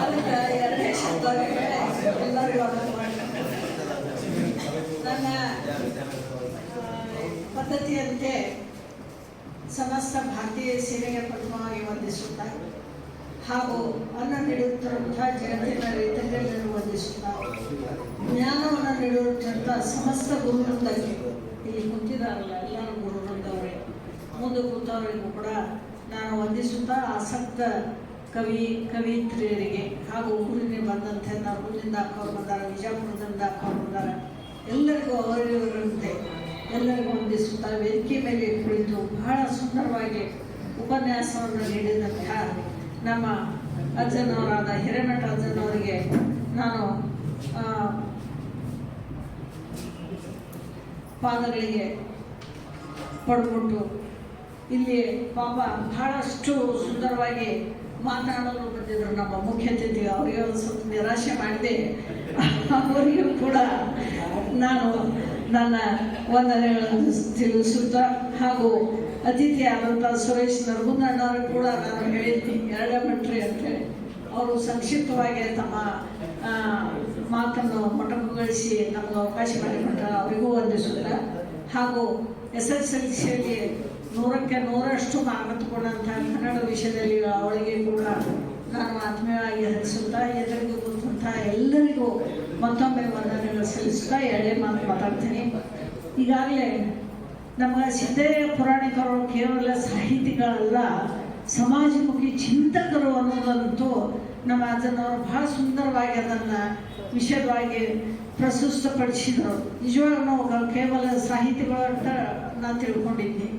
ಅದಕ್ಕೆ ಎರಡೇ ಶಬ್ದ ಎಲ್ಲರಿಗೂ ನನ್ನ ಪದ್ಧತಿಯಂತೆ ಸಮಸ್ತ ಭಾರತೀಯ ಸೇನೆಗೆ ಪ್ರಥಮವಾಗಿ ವಂದಿಸುತ್ತಾ ಹಾಗೂ ಅನ್ನ ನೀಡುತ್ತಿರುವಂತಹ ಜಗತ್ತಿನ ರೈತರೆಲ್ಲರೂ ವಂದಿಸುತ್ತಾ ಜ್ಞಾನವನ್ನು ನೀಡುವಂಥ ಸಮಸ್ತ ಗುರುವೃಂದಕ್ಕೆ ಇಲ್ಲಿ ಕುಂತಿದ್ದಾರಲ್ಲ ಎಲ್ಲರೂ ಗುರುವೃಂದವರೇ ಮುಂದೆ ಕೂತವರಿಗೂ ಕೂಡ ನಾನು ವಂದಿಸುತ್ತಾ ಆಸಕ್ತ ಕವಿತ್ರಿಯರಿಗೆ ಹಾಗೂ ಊರಿನ ಬಂದಂತೆ ನರಗುಂದಿಂದ ಹಾಕೋರು ಬಂದಾರ, ವಿಜಯಪುರದಿಂದ ಹಾಕೋರು ಬಂದಾರ, ಎಲ್ಲರಿಗೂ ಅವರಿವರಂತೆ ಎಲ್ಲರಿಗೂ ವಂದಿಸುತ್ತಾ ವೇದಿಕೆ ಮೇಲೆ ಕುಳಿತು ಬಹಳ ಸುಂದರವಾಗಿ ಉಪನ್ಯಾಸವನ್ನು ನೀಡಿದಂತಹ ನಮ್ಮ ಅಜ್ಜನವರಾದ ಹಿರೇಮಠ ಅಜ್ಜನವರಿಗೆ ನಾನು ಪಾದಗಳಿಗೆ ಪಡ್ಕೊಟ್ಟು ಇಲ್ಲಿ ಪಾಪ ಬಹಳಷ್ಟು ಸುಂದರವಾಗಿ ಮಾತನಾಡಲು ಬಂದಿದ್ರು ನಮ್ಮ ಮುಖ್ಯ ಅತಿಥಿ. ಅವರಿಗೆ ಒಂದು ಸ್ವಲ್ಪ ನಿರಾಶೆ ಮಾಡಿದೆ. ಅವರಿಗೂ ಕೂಡ ನಾನು ನನ್ನ ವಂದನೆಗಳನ್ನು ತಿಳಿಸುತ್ತಾ ಹಾಗೂ ಅತಿಥಿ ಆದಂಥ ಸುರೇಶ್ ನರಗುಂದಣ್ಣವ್ರಿಗೆ ಕೂಡ ನಾನು ಹೇಳಿದ್ದೀನಿ ಎರಡೇ ಮಟ್ರಿ ಅಂತೇಳಿ. ಅವರು ಸಂಕ್ಷಿಪ್ತವಾಗಿ ತಮ್ಮ ಮಾತನ್ನು ಮೊಟಕುಗೊಳಿಸಿ ನಮಗೆ ಅವಕಾಶ ಮಾಡಿಕೊಟ್ಟ ಅವರಿಗೂ ವಂದಿಸುತ್ತಾ ಹಾಗೂ SSLCಯಲ್ಲಿ 100ಕ್ಕೆ 100ರಷ್ಟು ಮಾರ್ಕ್ ತಗೊಂಡಂಥ ಕನ್ನಡ ವಿಷಯದಲ್ಲಿ ಅವಳಿಗೆ ಕೂಡ ನಾನು ಆತ್ಮೀಯವಾಗಿ ಹರಿಸುತ್ತಾ ಎದುರಿಗೆ ಕೂತಂಥ ಎಲ್ಲರಿಗೂ ಮತ್ತೊಮ್ಮೆ ವಂದನೆಗಳು ಸಲ್ಲಿಸುತ್ತಾ ಎರಡೇ ಮಾತು ಮಾತಾಡ್ತೀನಿ. ಈಗಾಗಲೇ ನಮ್ಮ ಸಿದ್ದಯ್ಯ ಪುರಾಣಿಕರು ಕೇವಲ ಸಾಹಿತಿಗಳಲ್ಲ, ಸಮಾಜಮುಖಿ ಚಿಂತಕರು ಅನ್ನೋದಂತೂ ನಮ್ಮ ಅಜ್ಜನವರು ಬಹಳ ಸುಂದರವಾಗಿ ಅದನ್ನು ವಿಷಯವಾಗಿ ಪ್ರಸ್ತುತಪಡಿಸಿದರು. ನಿಜವಾಗ ನಾವು ಕೇವಲ ಸಾಹಿತಿಗಳಂತ ನಾನು ತಿಳ್ಕೊಂಡಿದ್ದೆ,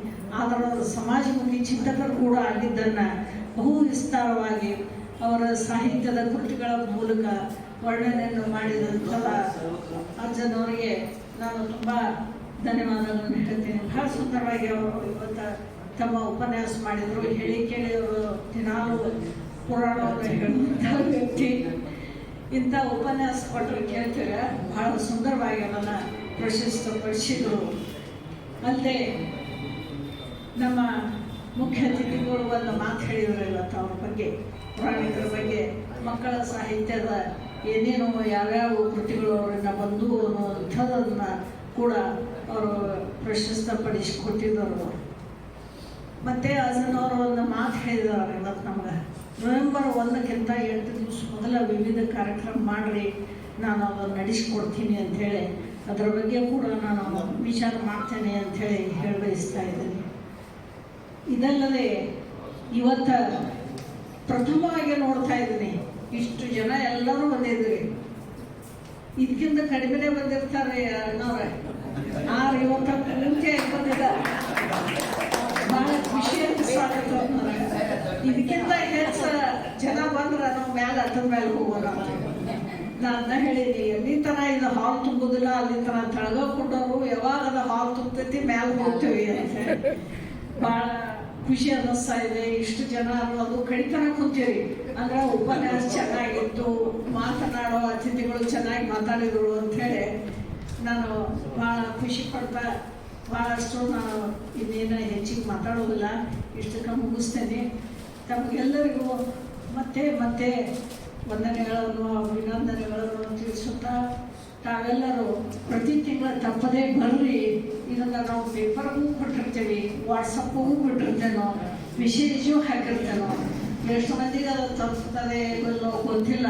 ಆದರೆ ಸಮಾಜಮುಖಿ ಚಿಂತಕರು ಕೂಡ ಆಗಿದ್ದನ್ನು ಬಹು ವಿಸ್ತಾರವಾಗಿ ಅವರ ಸಾಹಿತ್ಯದ ಕೃತಿಗಳ ಮೂಲಕ ವರ್ಣನೆಯನ್ನು ಮಾಡಿದಂತಹ ಅಜ್ಜನವರಿಗೆ ನಾನು ತುಂಬ ಧನ್ಯವಾದಗಳನ್ನು ಹೇಳ್ತೀನಿ. ಬಹಳ ಸುಂದರವಾಗಿ ಅವರು ಇವತ್ತು ತಮ್ಮ ಉಪನ್ಯಾಸ ಮಾಡಿದರು. ಹೇಳಿ ಕೇಳಿ ಅವರು ದಿನಾಲು ಪುರಾಣವನ್ನು ಹೇಳುವಂಥ ವ್ಯಕ್ತಿ. ಇಂಥ ಉಪನ್ಯಾಸ ಕೊಟ್ಟರು ಕೇಳ್ತೀರ ಬಹಳ ಸುಂದರವಾಗಿ ಅದನ್ನು ಪ್ರಶಸ್ತಪಡಿಸಿದರು. ಅಲ್ಲದೆ ನಮ್ಮ ಮುಖ್ಯ ಅತಿಥಿಗಳು ಒಂದು ಮಾತು ಹೇಳಿದರು ಇವತ್ತು ಅವ್ರ ಬಗ್ಗೆ, ಪುರಾಣಿಕರ ಬಗ್ಗೆ, ಮಕ್ಕಳ ಸಾಹಿತ್ಯದ ಏನೇನು ಯಾವ್ಯಾವ ಕೃತಿಗಳು ಅವರಿಂದ ಬಂದು ಅನ್ನುವಂಥದ್ದನ್ನು ಕೂಡ ಅವರು ಪ್ರಶಸ್ತಪಡಿಸಿಕೊಟ್ಟಿದ್ದರು. ಮತ್ತು ಅಜ್ಜನವರು ಒಂದು ಮಾತು ಹೇಳಿದ್ದಾರೆ ಇವತ್ತು ನಮ್ಗೆ, ನವೆಂಬರ್ 1ಕ್ಕಿಂತ 8 ದಿವಸ ಮೊದಲ ವಿವಿಧ ಕಾರ್ಯಕ್ರಮ ಮಾಡಿರಿ, ನಾನು ಅದನ್ನು ನಡೆಸಿಕೊಡ್ತೀನಿ ಅಂಥೇಳಿ ಅದರ ಬಗ್ಗೆ ಕೂಡ ನಾನು ವಿಚಾರ ಮಾಡ್ತೇನೆ ಅಂಥೇಳಿ ಹೇಳಿ ಬಯಸ್ತಾ ಇದ್ದೀನಿ. ಇದಲ್ಲದೆ ಇವತ್ತು ಪ್ರಥಮವಾಗಿ ನೋಡ್ತಾ ಇದ್ದೀನಿ ಇಷ್ಟು ಜನ ಎಲ್ಲರೂ ಬಂದಿದ್ರಿ. ಇದಕ್ಕಿಂತ ಕಡಿಮೆನೇ ಬಂದಿರ್ತಾರೆ ಅನ್ನೋರೆ, ಆರು ಇವತ್ತು ಪೂರ್ತಿಯಾಗಿ ಬಂದಿದ್ದಾರೆ. ಭಾಳ ಖುಷಿ ಅನಿಸ್ತಾಗತ್ತ. ಇದಕ್ಕಿಂತ ಹೆಚ್ಚು ಜನ ಬಂದ್ರೆ ನಾವು ಮ್ಯಾಲೆ ಹತ್ತದ ಮೇಲೆ ಹೋಗೋಣ. ನಾನು ಹೇಳಿದ್ದೀನಿ ಎಲ್ಲಿ ತನ ಇದು ಹಾಲ್ ತುಂಬುದಿಲ್ಲ, ಅಲ್ಲಿ ತನ ತಳಗ ಕೊಟ್ಟವರು ಯಾವಾಗ ಅದು ಹಾಲ್ ತುಂಬತೈತಿ ಮ್ಯಾಲೆ ಹೋಗ್ತೀವಿ ಅಂತ ಭಾಳ ಖುಷಿ ಅನ್ನಿಸ್ತಾ ಇದೆ. ಇಷ್ಟು ಜನ ಅದು ಕಡಿತನ ಕುಂತೀರಿ ಅಂದ್ರೆ ಉಪನ್ಯಾಸ ಚೆನ್ನಾಗಿತ್ತು, ಮಾತನಾಡೋ ಅತಿಥಿಗಳು ಚೆನ್ನಾಗಿ ಮಾತಾಡಿದರು ಅಂಥೇಳಿ ನಾನು ಭಾಳ ಖುಷಿ ಪಡ್ತಾ ಭಾಳಷ್ಟು ನಾನು ಇನ್ನೇನು ಹೆಚ್ಚಿಗೆ ಮಾತಾಡೋದಿಲ್ಲ, ಇಷ್ಟಕ್ಕೆ ಮುಗಿಸ್ತೇನೆ. ತಮಗೆಲ್ಲರಿಗೂ ಮತ್ತೆ ಮತ್ತೆ ವಂದನೆಗಳನ್ನು ಅಭಿನಂದನೆಗಳನ್ನು ತಿಳಿಸುತ್ತಾ ತಾವೆಲ್ಲರೂ ಪ್ರತಿ ತಿಂಗಳ ತಪ್ಪದೇ ಬರ್ರಿ. ಇದನ್ನು ನಾವು ಪೇಪರ್ಗೂ ಕೊಟ್ಟಿರ್ತೇವೆ, ವಾಟ್ಸಪ್ಪಿಗೂ ಬಿಟ್ಟಿರ್ತೇನೋ, ಮೆಸೇಜು ಹಾಕಿರ್ತೇನೋ. ಎಷ್ಟು ಮಂದಿಗೆ ಅದು ತಪ್ಪುತ್ತದೆ ಗೊತ್ತಿಲ್ಲ.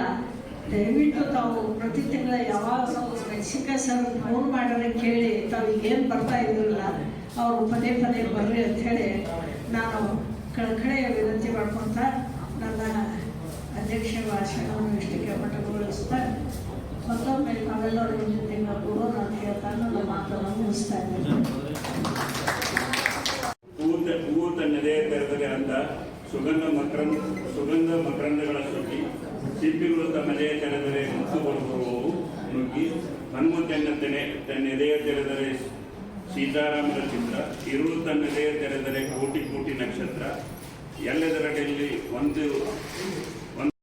ದಯವಿಟ್ಟು ತಾವು ಪ್ರತಿ ತಿಂಗಳ ಯಾವಾಗ ನಾವು ಮೆಕ್ಸಿಕಾ ಸರ್ ಫೋನ್ ಮಾಡಿದ್ರೆ ಕೇಳಿ ತಾವು ಏನು ಬರ್ತಾ ಇದ್ರಲ್ಲ ಅವರು ಪದೇ ಪದೇ ಬರ್ರಿ ಅಂಥೇಳಿ ನಾನು ಕಳಕಳೆಯ ವಿನಂತಿ ಮಾಡ್ಕೊತ ನನ್ನ ಅಧ್ಯಕ್ಷ ಭಾಷಣವನ್ನು ಇಷ್ಟಕ್ಕೆ ಮಟ್ಟಗೊಳಿಸ್ತಾ ಮತ್ತೊಮ್ಮೆ ನಾವೆಲ್ಲರೂ ಜೊತೆ ಕೂಡ ನಾನು ಹೇಳ್ತಾ ನನ್ನ ಮಾತನ್ನು ಮುಗಿಸ್ತಾ ಇದ್ದೇನೆ. ಹೂವು ತನ್ನದೇ ತೆರೆದರೆ ಅಂತ ಸುಗಂಧ ಮಕರಂದಗಳ ಸುಗ್ಗಿ, ಸಿಪ್ಪಿಗಳು ತನ್ನದೇ ತೆರೆದರೆ ಮುತ್ತು ಬರುವವು ನುಗ್ಗಿ, ತನ್ನೆದೆಯ ತೆರೆದರೆ ಸೀತಾರಾಮನ ಚಿತ್ರ, ಇರುಳು ತನ್ನದೇ ತೆರೆದರೆ ಕೋಟಿ ಕೋಟಿ ನಕ್ಷತ್ರ, ಎಲ್ಲದರಲ್ಲಿ ಒಂದು